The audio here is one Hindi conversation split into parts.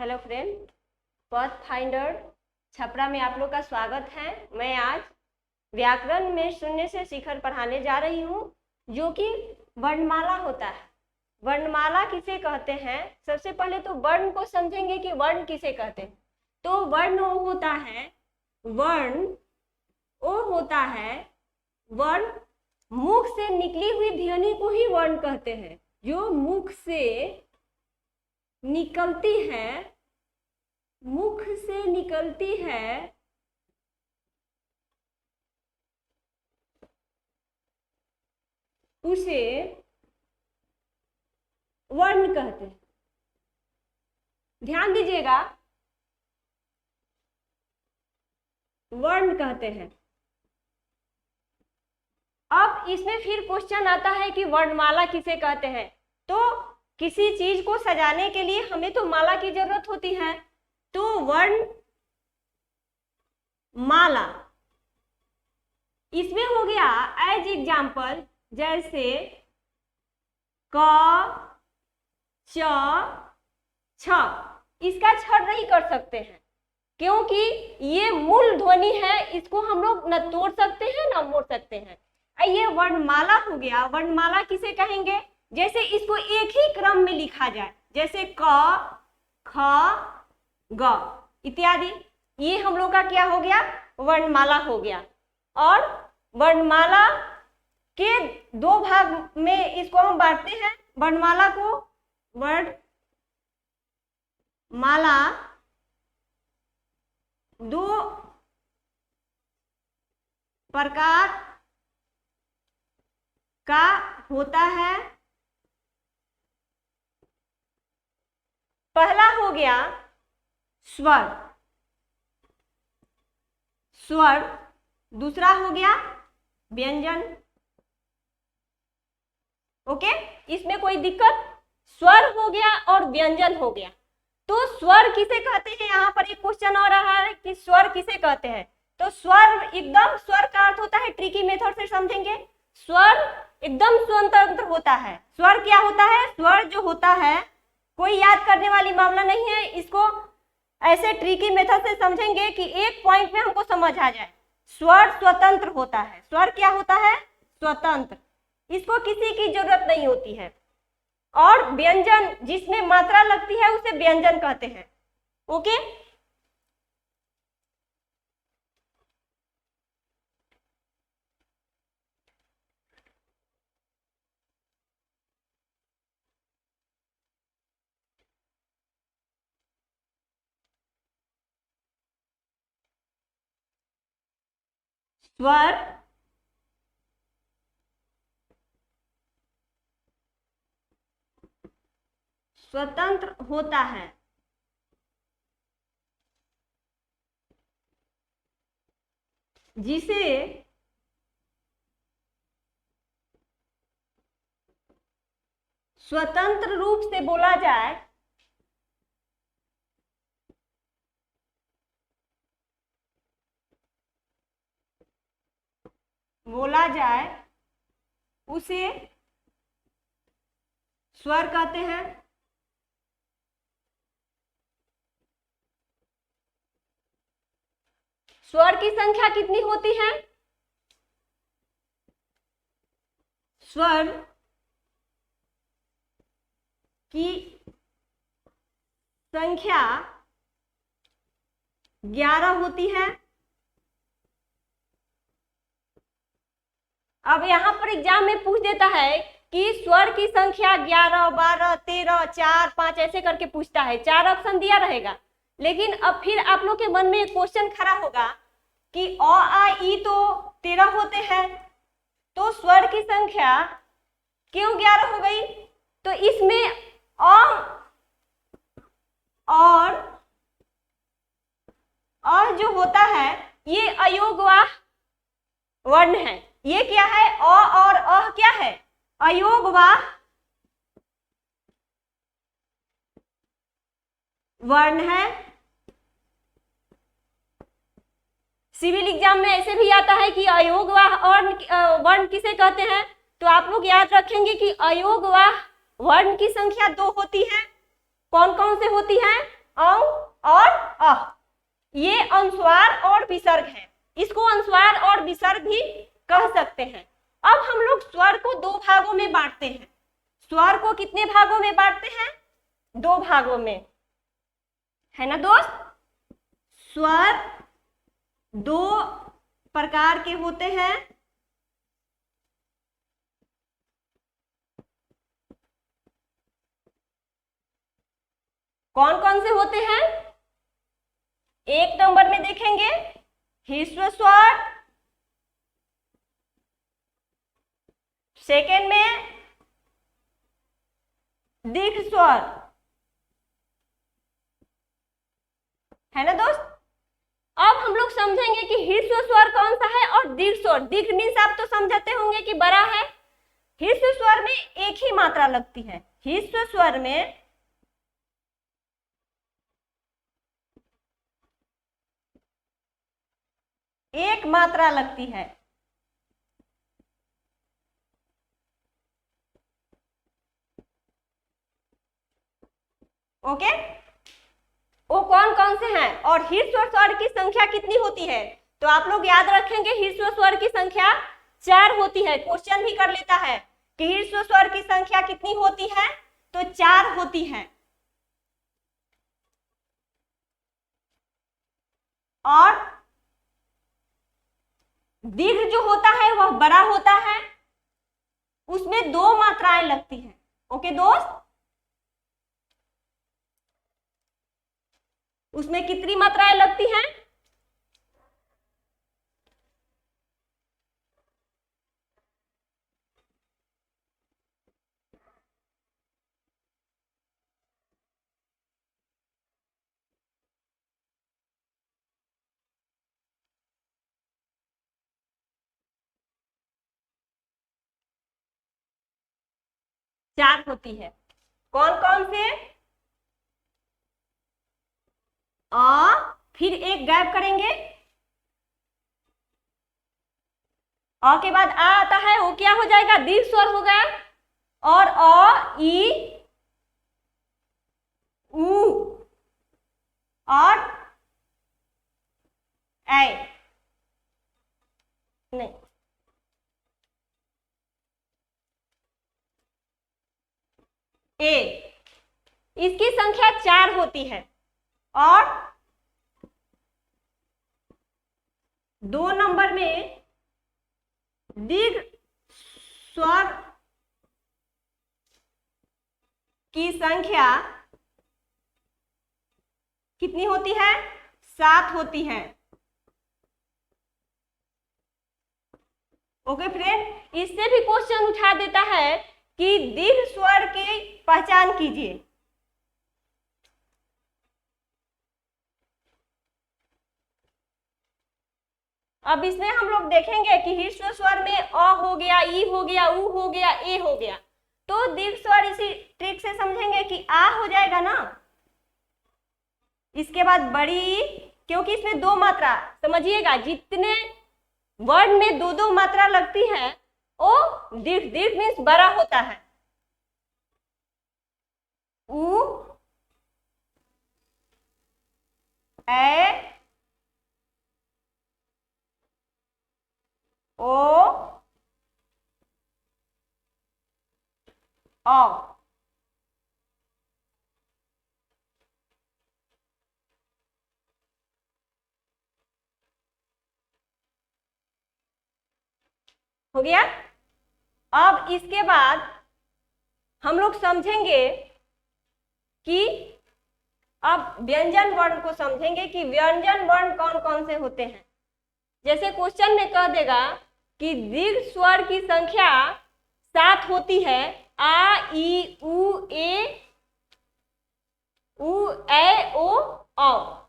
हेलो फ्रेंड, पथ फाइंडर छपरा में आप लोग का स्वागत है। मैं आज व्याकरण में शून्य से शिखर पढ़ाने जा रही हूँ, जो कि वर्णमाला होता है। वर्णमाला किसे कहते हैं? सबसे पहले तो वर्ण को समझेंगे कि वर्ण किसे कहते हैं। तो वर्ण वो होता है, वर्ण मुख से निकली हुई ध्वनि को ही वर्ण कहते हैं। जो मुख से निकलती है उसे वर्ण कहते हैं। ध्यान दीजिएगा, वर्ण कहते हैं। अब इसमें फिर क्वेश्चन आता है कि वर्णमाला किसे कहते हैं। तो किसी चीज को सजाने के लिए हमें तो माला की जरूरत होती है, तो वर्ण माला इसमें हो गया एज एग्जाम्पल, जैसे क च छ। इसका छड़ नहीं कर सकते हैं क्योंकि ये मूल ध्वनि है, इसको हम लोग न तोड़ सकते हैं न मोड़ सकते हैं। ये वर्णमाला हो गया। वर्णमाला किसे कहेंगे? जैसे इसको एक ही क्रम में लिखा जाए, जैसे क ख ग इत्यादि, ये हम लोग का क्या हो गया? वर्णमाला हो गया। और वर्णमाला के दो भाग में इसको हम बांटते हैं। वर्णमाला को वर्णमाला दो प्रकार का होता है। पहला हो गया स्वर, दूसरा हो गया व्यंजन। ओके, इसमें कोई दिक्कत? स्वर हो गया और व्यंजन हो गया। तो स्वर किसे कहते हैं? यहाँ पर एक क्वेश्चन आ रहा है कि स्वर किसे कहते हैं। तो स्वर एकदम, स्वर का अर्थ होता है, ट्रिकी मेथड से समझेंगे, स्वर एकदम स्वतंत्र होता है। स्वर क्या होता है? स्वर जो होता है कोई याद करने वाली मामला नहीं है। इसको ऐसे ट्रिकी मेथड से समझेंगे कि एक पॉइंट में हमको समझ आ जाए। स्वर स्वतंत्र होता है। स्वर क्या होता है? स्वतंत्र, इसको किसी की जरूरत नहीं होती है। और व्यंजन जिसमें मात्रा लगती है उसे व्यंजन कहते हैं। ओके, स्वर स्वतंत्र होता है। जिसे स्वतंत्र रूप से बोला जाए उसे स्वर कहते हैं। स्वर की संख्या कितनी होती है? स्वर की संख्या 11 होती है। अब यहाँ पर एग्जाम में पूछ देता है कि स्वर की संख्या 11, 12, 13, 4, 5 ऐसे करके पूछता है। 4 ऑप्शन दिया रहेगा, लेकिन अब फिर आप लोग के मन में एक क्वेश्चन खड़ा होगा कि अ आ ई तो 13 होते हैं, तो स्वर की संख्या क्यों 11 हो गई? तो इसमें अ और जो होता है ये अयोगवाह वर्ण है। ये क्या है? अ और अह क्या है? अयोगवाह वर्ण है। सिविल एग्जाम में ऐसे भी आता है कि अयोगवाह वर्ण किसे कहते हैं। तो आप लोग याद रखेंगे कि अयोगवाह वर्ण की संख्या 2 होती है। कौन कौन से होती है? अ अनुस्वार और विसर्ग है, इसको अनुस्वार और विसर्ग भी कह सकते हैं। अब हम लोग स्वर को दो भागों में बांटते हैं। स्वर को कितने भागों में बांटते हैं? दो भागों में, है ना दोस्त। स्वर दो प्रकार के होते हैं। कौन कौन से होते हैं? एक नंबर में देखेंगे ह्रस्व स्वर, सेकेंड में दीर्घ स्वर, है ना दोस्त। अब हम लोग समझेंगे कि ह्रस्व स्वर कौन सा है और दीर्घ स्वर। दीर्घ मीन्स आप तो समझते होंगे कि बड़ा है। ह्रस्व स्वर में एक ही मात्रा लगती है। ह्रस्व स्वर में एक मात्रा लगती है। ओके, वो कौन कौन से हैं और ह्रस्व स्वर की संख्या कितनी होती है? तो आप लोग याद रखेंगे ह्रस्व स्वर की संख्या 4 होती है। क्वेश्चन भी कर लेता है कि ह्रस्व स्वर की संख्या कितनी होती है, तो 4 होती है। और दीर्घ जो होता है वह बड़ा होता है, उसमें 2 मात्राएं लगती हैं। ओके दोस्त, उसमें कितनी मात्राएं लगती हैं? चार होती है। कौन कौन से? आ, फिर एक गैप करेंगे, अ के बाद आ आता है, वो क्या हो जाएगा? दीर्घ स्वर हो गया। और अ, ई, उ और ऐ नहीं, ए, इसकी संख्या 4 होती है। और 2 नंबर में दीर्घ स्वर की संख्या कितनी होती है? 7 होती है। ओके फ्रेंड, इससे भी क्वेश्चन उठा देता है कि दीर्घ स्वर की पहचान कीजिए। अब इसमें हम लोग देखेंगे कि ह्रस्व स्वर में अ हो गया, ई हो गया, उ हो गया, ए हो गया। तो दीर्घ स्वर इसी ट्रिक से समझेंगे कि आ हो जाएगा ना, इसके बाद बड़ी ई, क्योंकि इसमें 2 मात्रा, समझिएगा जितने वर्ड में 2-2 मात्रा लगती है वो दीर्घ, दीर्घ मीन्स बड़ा होता है। उ, ए, ओ, औ। हो गया। अब इसके बाद हम लोग समझेंगे कि अब व्यंजन वर्ण को समझेंगे कि व्यंजन वर्ण कौन कौन से होते हैं। जैसे क्वेश्चन में कह देगा कि दीर्घ स्वर की संख्या 7 होती है। आ, ई, उ, ए, उ, ए, ओ, औ।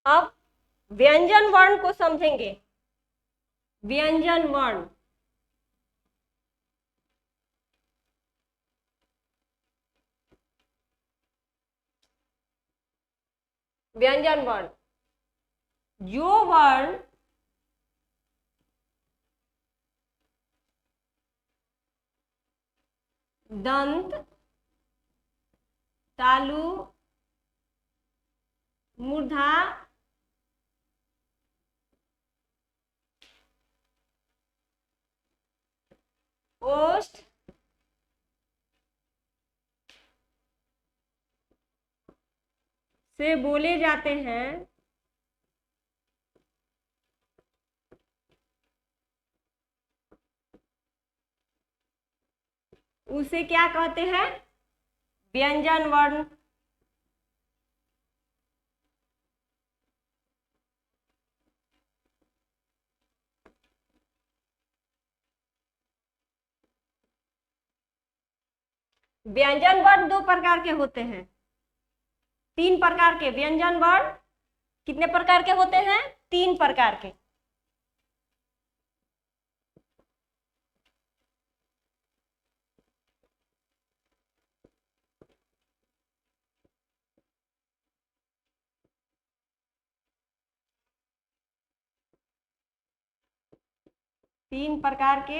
अब व्यंजन वर्ण को समझेंगे। व्यंजन वर्ण, व्यंजन वर्ण, जो वर्ण दंत, तालु, मूर्धा, ओष्ठ, से बोले जाते हैं, उसे क्या कहते हैं? व्यंजन वर्ण। व्यंजन वर्ण दो प्रकार के होते हैं, तीन प्रकार के व्यंजन वर्ण। कितने प्रकार के होते हैं? तीन प्रकार के। तीन प्रकार के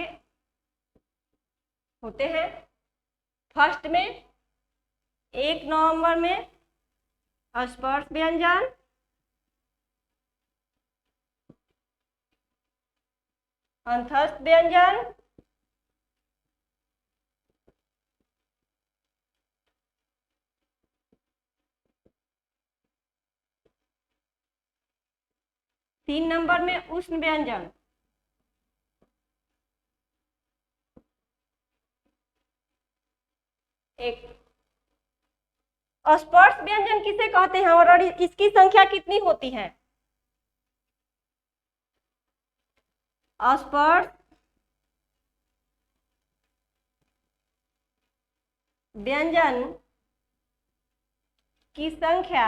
होते हैं। फर्स्ट में 1 नवंबर में स्पर्श व्यंजन, अंतस्थ व्यंजन, 3 नंबर में उष्ण व्यंजन। एक स्पर्श व्यंजन किसे कहते हैं और इसकी संख्या कितनी होती है? स्पर्श व्यंजन की संख्या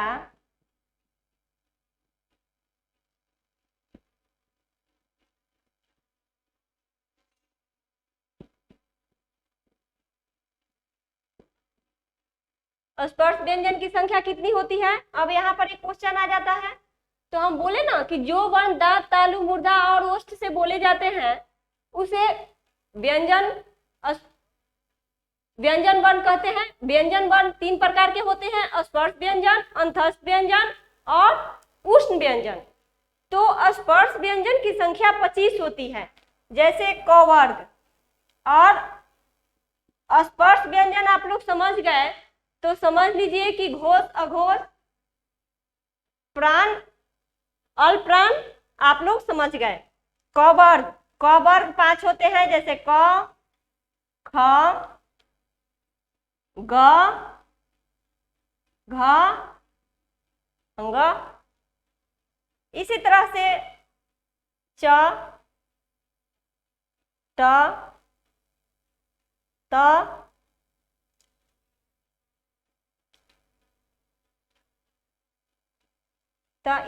स्पर्श व्यंजन की संख्या कितनी होती है? अब यहाँ पर एक क्वेश्चन आ जाता है, तो हम बोले ना कि जो वर्ण दांत, तालु, मूर्धा और ओष्ठ से बोले जाते हैं उसे व्यंजन व्यंजन वर्ण कहते हैं। व्यंजन वर्ण तीन प्रकार के होते हैं, स्पर्श व्यंजन, अंतस्थ व्यंजन और उष्ण व्यंजन। तो स्पर्श व्यंजन की संख्या 25 होती है, जैसे क वर्ग। और स्पर्श व्यंजन आप लोग समझ गए तो समझ लीजिए कि घोष, अघोष, प्राण, अल्पप्राण आप लोग समझ गए। क वर्ग 5 होते हैं, जैसे क, ख, ग, घ, अंग। इसी तरह से च, ट, त,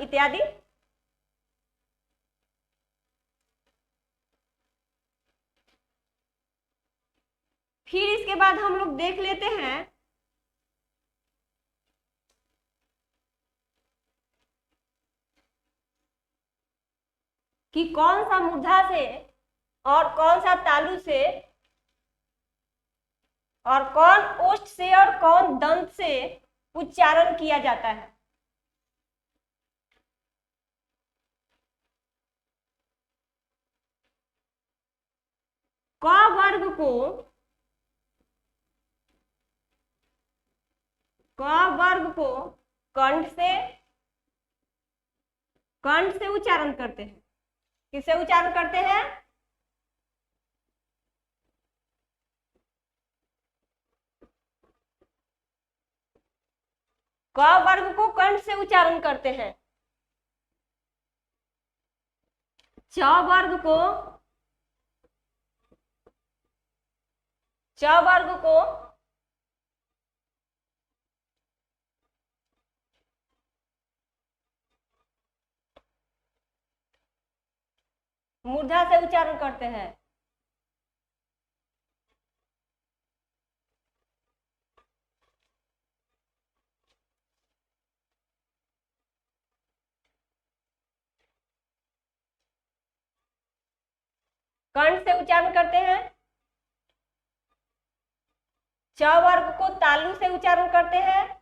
इत्यादि। फिर इसके बाद हम लोग देख लेते हैं कि कौन सा मूर्धा से और कौन सा तालु से और कौन ओष्ठ से और कौन दंत से उच्चारण किया जाता है। क वर्ग को कंठ से उच्चारण करते हैं। किससे उच्चारण करते हैं? क वर्ग को कंठ से उच्चारण करते हैं। च वर्ग को मूर्धा से उच्चारण करते हैं। कंठ से उच्चारण करते हैं। च वर्ग को तालु से उच्चारण करते हैं।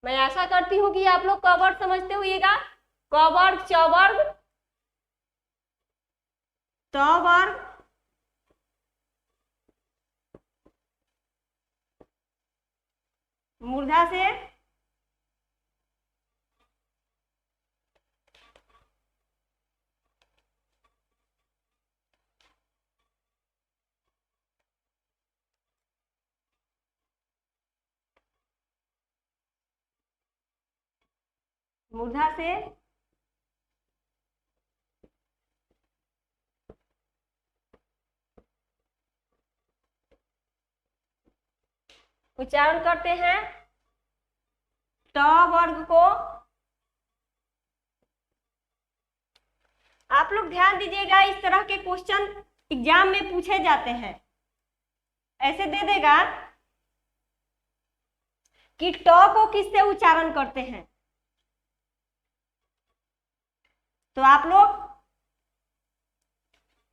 मैं आशा करती हूँ कि आप लोग क वर्ग समझते होइएगा। क वर्ग, च वर्ग, त वर्ग, मूर्धा से, मूर्धा से, उच्चारण करते हैं। ट वर्ग को, आप लोग ध्यान दीजिएगा, इस तरह के क्वेश्चन एग्जाम में पूछे जाते हैं। ऐसे दे देगा कि ट को किससे उच्चारण करते हैं, तो आप लोग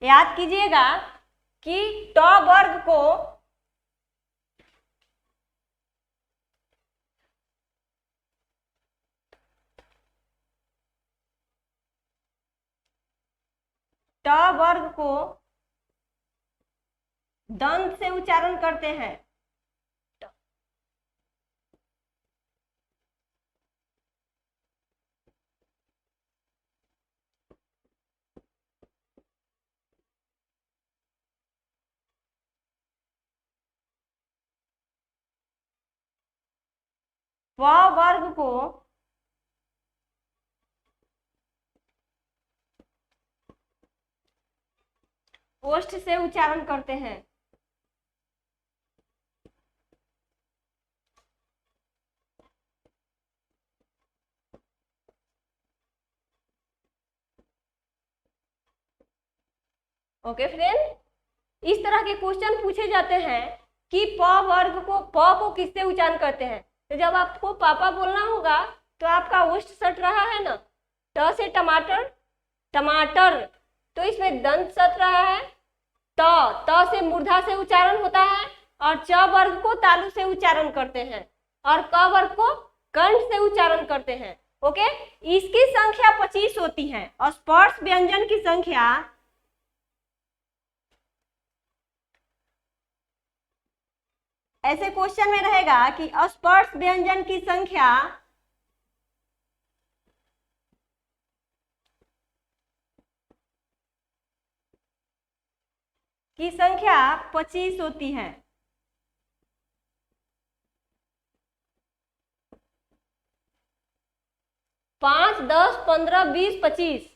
याद कीजिएगा कि ट वर्ग को ट वर्ग को दंत से उच्चारण करते हैं। व वर्ग को ओष्ठ से उच्चारण करते हैं। ओके फ्रेंड, इस तरह के क्वेश्चन पूछे जाते हैं कि प वर्ग को, प को किससे उच्चारण करते हैं। तो जब आपको पापा बोलना होगा तो आपका ओष्ठ सट रहा है ना, ट से टमाटर, टमाटर, तो इसमें दंत सट रहा है। त से मूर्धा से उच्चारण होता है, और च वर्ग को तालु से उच्चारण करते हैं, और क वर्ग को कंठ से उच्चारण करते हैं। ओके, इसकी संख्या 25 होती है, और स्पर्श व्यंजन की संख्या ऐसे क्वेश्चन में रहेगा कि अस्पर्श व्यंजन की संख्या की संख्या 25 होती है। 5, 10, 15, 20, 25,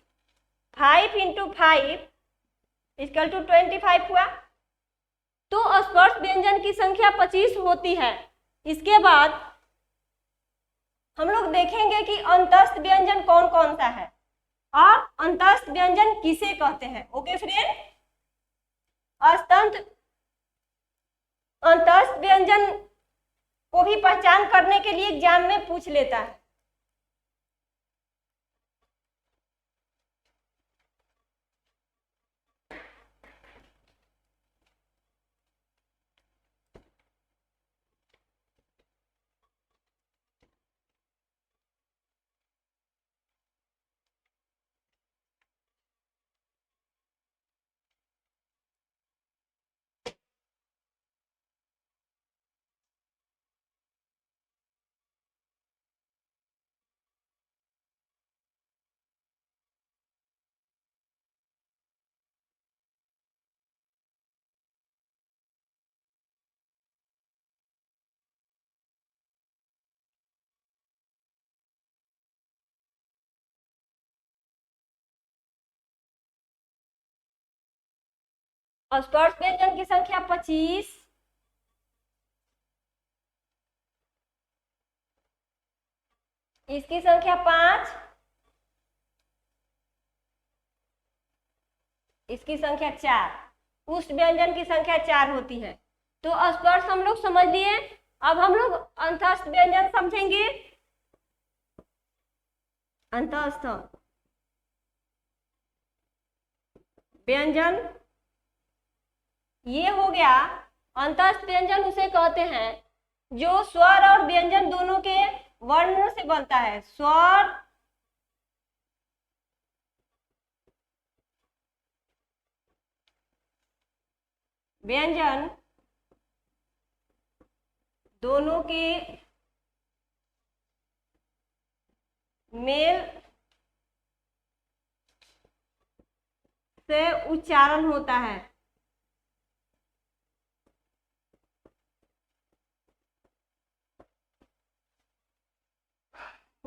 5 × 5 = 25 हुआ। तो स्पर्श व्यंजन की संख्या 25 होती है। इसके बाद हम लोग देखेंगे कि अंतस्थ व्यंजन कौन कौन सा है और अंतस्थ व्यंजन किसे कहते हैं। ओके फ्रेंड, अंतस्थ व्यंजन को भी पहचान करने के लिए एग्जाम में पूछ लेता है। स्पर्श व्यंजन की संख्या 25, इसकी संख्या 5, इसकी संख्या 4। उष्ण व्यंजन की संख्या 4 होती है। तो स्पर्श हम लोग समझ लिए। अब हम लोग अंतस्थ व्यंजन समझेंगे। अंतस्थ व्यंजन ये हो गया। अंतस्थ व्यंजन उसे कहते हैं जो स्वर और व्यंजन दोनों के वर्ण से बनता है। स्वर व्यंजन दोनों के मेल से उच्चारण होता है।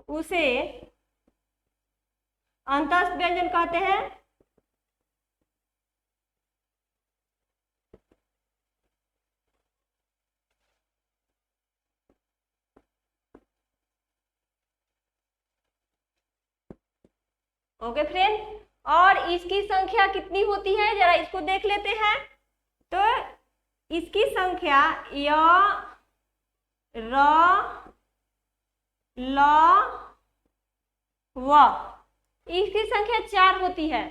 उसे अंतस्थ व्यंजन कहते हैं। ओके फ्रेंड, और इसकी संख्या कितनी होती है जरा इसको देख लेते हैं। तो इसकी संख्या य, र, ल, व, इसकी संख्या 4 होती है।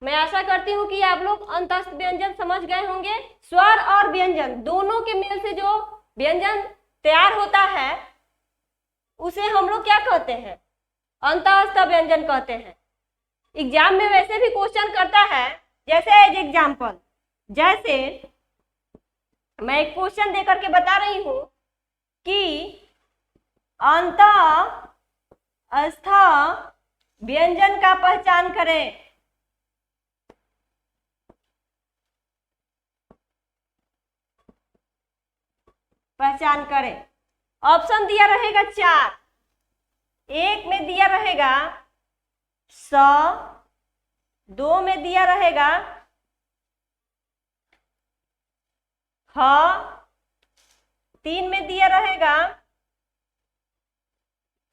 मैं आशा करती हूँ कि आप लोग अंतस्थ व्यंजन समझ गए होंगे। स्वर और व्यंजन दोनों के मेल से जो व्यंजन तैयार होता है उसे हम लोग क्या कहते हैं? अंतस्थ व्यंजन कहते हैं। एग्जाम में वैसे भी क्वेश्चन करता है, जैसे एज एग्जाम्पल, जैसे मैं एक क्वेश्चन देकर के बता रही हूं कि अंतस्थ व्यंजन का पहचान करें। पहचान करें। ऑप्शन दिया रहेगा 4। एक में दिया रहेगा स, 2 में दिया रहेगा ह, 3 में दिया रहेगा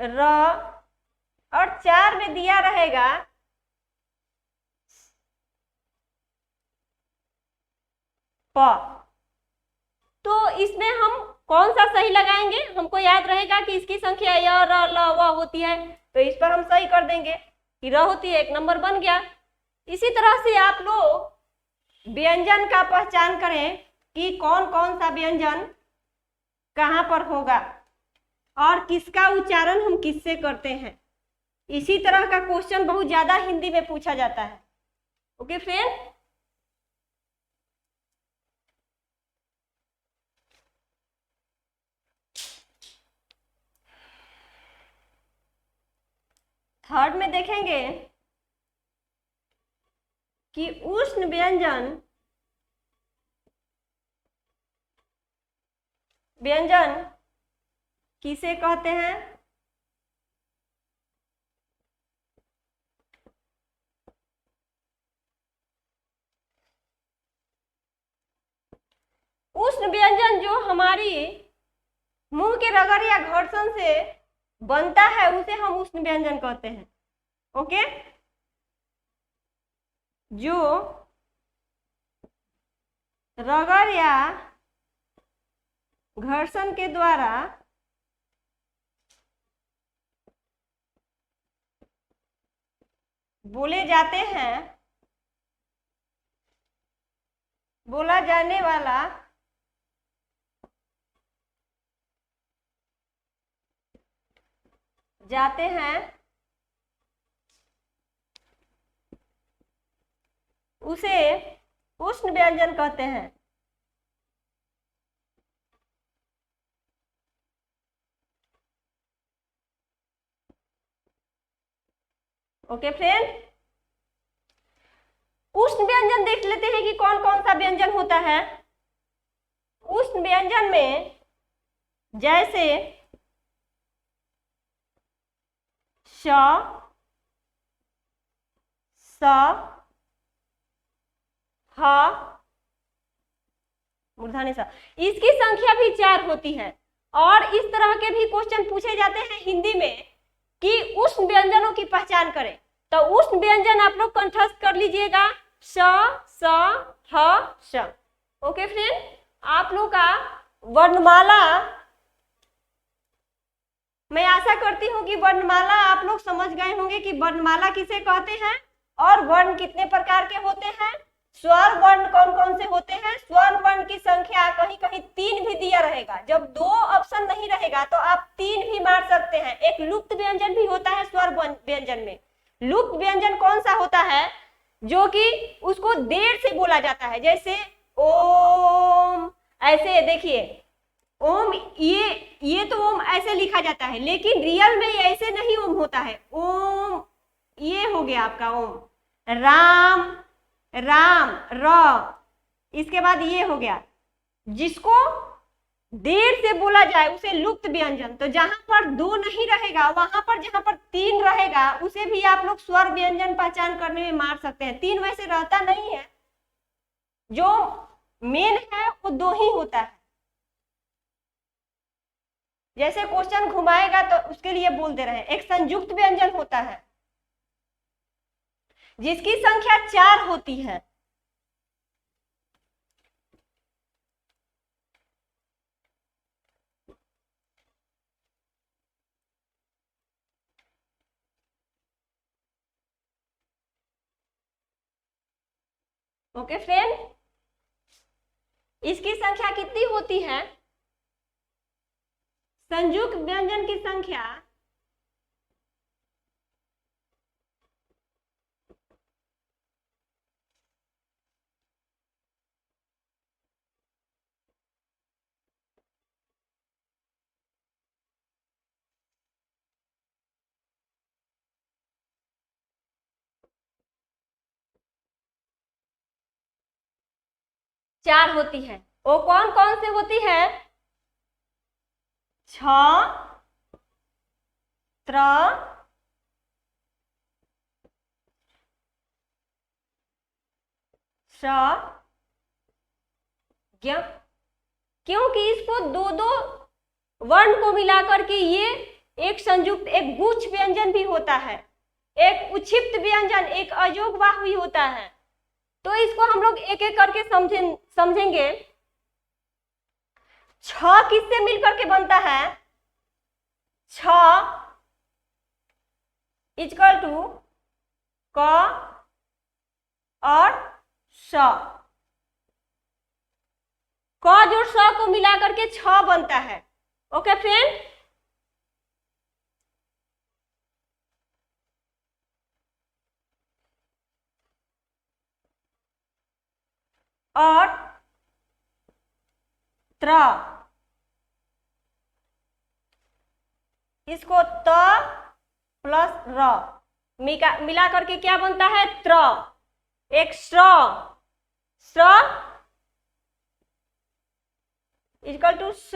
र, और 4 में दिया रहेगा प। तो इसमें हम कौन सा सही लगाएंगे? हमको याद रहेगा कि इसकी संख्या य, र, ल, व होती है, तो इस पर हम सही कर देंगे कि र होती है, 1 नंबर बन गया। इसी तरह से आप लोग व्यंजन का पहचान करें कि कौन कौन सा व्यंजन कहाँ पर होगा और किसका उच्चारण हम किससे करते हैं। इसी तरह का क्वेश्चन बहुत ज्यादा हिंदी में पूछा जाता है। ओके फ्रेंड, थर्ड में देखेंगे कि उष्ण व्यंजन किसे कहते हैं? उष्ण व्यंजन जो हमारी मुंह के रगड़ या घर्षण से बनता है उसे हम उष्ण व्यंजन कहते हैं। ओके, जो रगड़ या घर्षण के द्वारा बोले जाते हैं, बोला जाने वाला जाते हैं, उसे उष्ण व्यंजन कहते हैं। ओके फ्रेंड, उष्ण व्यंजन देख लेते हैं कि कौन कौन सा व्यंजन होता है। उष्ण व्यंजन में जैसे श, स, ह, मूर्धन्य स। इसकी संख्या भी 4 होती है। और इस तरह के भी क्वेश्चन पूछे जाते हैं हिंदी में कि उष्ण व्यंजनों की पहचान करें। तो उष्ण व्यंजन आप लोग कंठस्थ कर लीजिएगा, श, स, ह, श। ओके फ्रेंड, आप लोग का वर्णमाला, मैं आशा करती हूँ कि वर्णमाला आप लोग समझ गए होंगे कि वर्णमाला किसे कहते हैं और वर्ण कितने प्रकार के होते हैं। स्वर वर्ण कौन कौन से होते हैं। स्वर वर्ण की संख्या कहीं कहीं 3 भी दिया रहेगा। जब 2 ऑप्शन नहीं रहेगा तो आप 3 भी मार सकते हैं। एक लुप्त व्यंजन भी होता है स्वर व्यंजन में। लुप्त व्यंजन कौन सा होता है, जो कि उसको देर से बोला जाता है, जैसे ओम, ऐसे देखिए ओम, ये तो ओम ऐसे लिखा जाता है, लेकिन रियल में ऐसे नहीं ओम होता है। ओम, ये हो गया आपका ओम। राम, राम, र। इसके बाद ये हो गया, जिसको देर से बोला जाए उसे लुप्त व्यंजन। तो जहां पर 2 नहीं रहेगा, वहां पर जहां पर 3 रहेगा उसे भी आप लोग स्वर व्यंजन पहचान करने में मार सकते हैं। 3 वैसे रहता नहीं है, जो मेन है वो 2 ही होता है। जैसे क्वेश्चन घुमाएगा तो उसके लिए बोल दे रहे हैं। एक संयुक्त व्यंजन होता है जिसकी संख्या 4 होती है। ओके फ्रेंड, इसकी संख्या कितनी होती है। संयुक्त व्यंजन की संख्या चार होती है। वो कौन कौन से होती है। छ, त्र, श, ज्ञ। क्योंकि इसको 2 वर्ण को मिलाकर के ये एक संयुक्त, एक गुच्छ व्यंजन भी होता है, एक उच्छिप्त व्यंजन, एक अयोगवाह भी होता है। तो इसको हम लोग एक एक करके समझेंगे। छ किससे मिलकर के बनता है। छ इक्वल टू क और श। क जो श को मिलाकर के 6 बनता है। ओके फ्रेंड, और त्र, इसको त प्लस र मिला करके क्या बनता है, त्र। एक श्र, श्र इक्वल टू स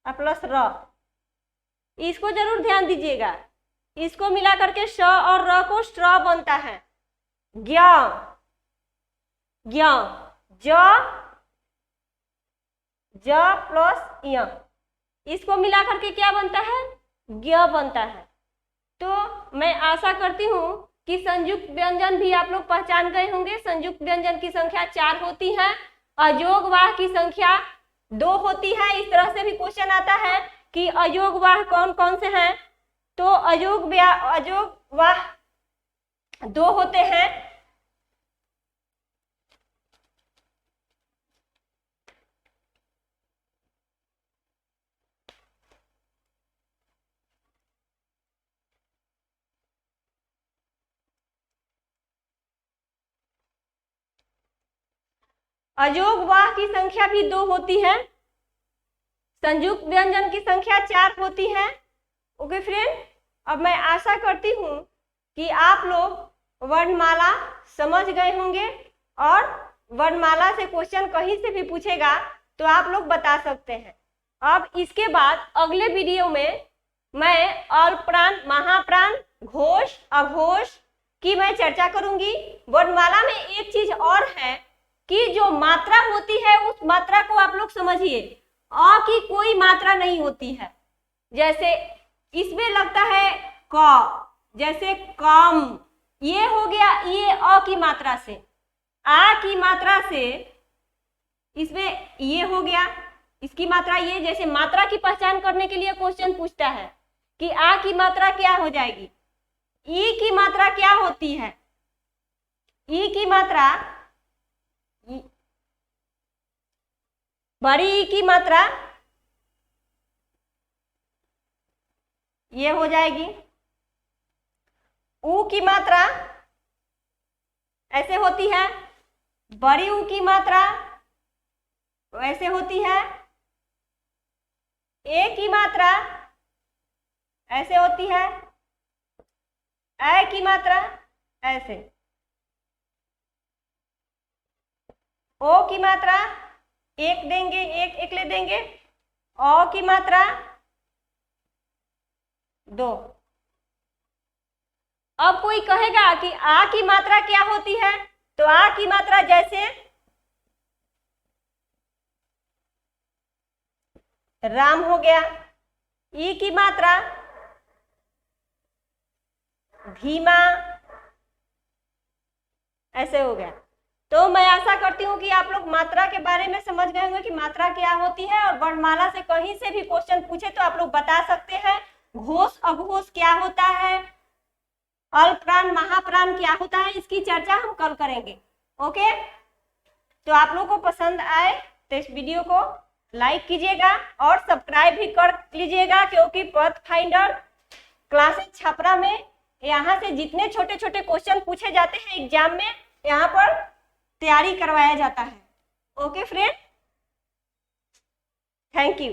प्लस र। इसको जरूर ध्यान दीजिएगा। इसको मिला करके श और र को श्र बनता है। ज्ञ, ज्ञ, ज प्लस य, इसको मिला करके क्या बनता है, ज्ञ बनता है। तो मैं आशा करती हूँ कि संयुक्त व्यंजन भी आप लोग पहचान गए होंगे। संयुक्त व्यंजन की संख्या 4 होती है, अयोगवाह की संख्या 2 होती है। इस तरह से भी क्वेश्चन आता है कि अयोगवाह कौन कौन से हैं। तो अयोगवाह 2 होते हैं। अयोगवाह की संख्या भी 2 होती है। संयुक्त व्यंजन की संख्या 4 होती है। ओके फ्रेंड, अब मैं आशा करती हूँ कि आप लोग वर्णमाला समझ गए होंगे और वर्णमाला से क्वेश्चन कहीं से भी पूछेगा तो आप लोग बता सकते हैं। अब इसके बाद अगले वीडियो में मैं अल्पप्राण, महाप्राण, घोष, अघोष की मैं चर्चा करूंगी। वर्णमाला में एक चीज और है कि जो मात्रा होती है उस मात्रा को आप लोग समझिए, अ की कोई मात्रा नहीं होती है। जैसे इसमें लगता है क, जैसे कम, ये हो गया, ये अ की मात्रा से। आ की मात्रा से इसमें ये हो गया, इसकी मात्रा ये। जैसे मात्रा की पहचान करने के लिए क्वेश्चन पूछता है कि आ की मात्रा क्या हो जाएगी, ई की मात्रा क्या होती है, ई की मात्रा, बड़ी ई की मात्रा ये हो जाएगी। ऊ की मात्रा ऐसे होती है, बड़ी ऊ की मात्रा वैसे होती है, ए की मात्रा ऐसे होती है, ए की मात्रा ऐसे, ओ की मात्रा एक देंगे, एक ले देंगे, ओ की मात्रा दो। अब कोई कहेगा कि आ की मात्रा क्या होती है, तो आ की मात्रा जैसे राम हो गया, ई की मात्रा भीमा ऐसे हो गया। तो मैं आशा करती हूँ कि आप लोग मात्रा के बारे में समझ गए होंगे कि मात्रा क्या होती है, और वर्णमाला से कहीं से भी क्वेश्चन पूछे तो आप लोग बता सकते हैं। घोष अघोष क्या होता है, अल्पप्राण महाप्राण क्या होता है, इसकी चर्चा हम कल करेंगे। ओके, तो आप लोग को पसंद आए तो इस वीडियो को लाइक कीजिएगा और सब्सक्राइब भी कर लीजिएगा, क्योंकि पथ फाइंडर क्लासेस छपरा में यहाँ से जितने छोटे छोटे क्वेश्चन पूछे जाते हैं एग्जाम में, यहाँ पर तैयारी करवाया जाता है। Okay friend, thank you.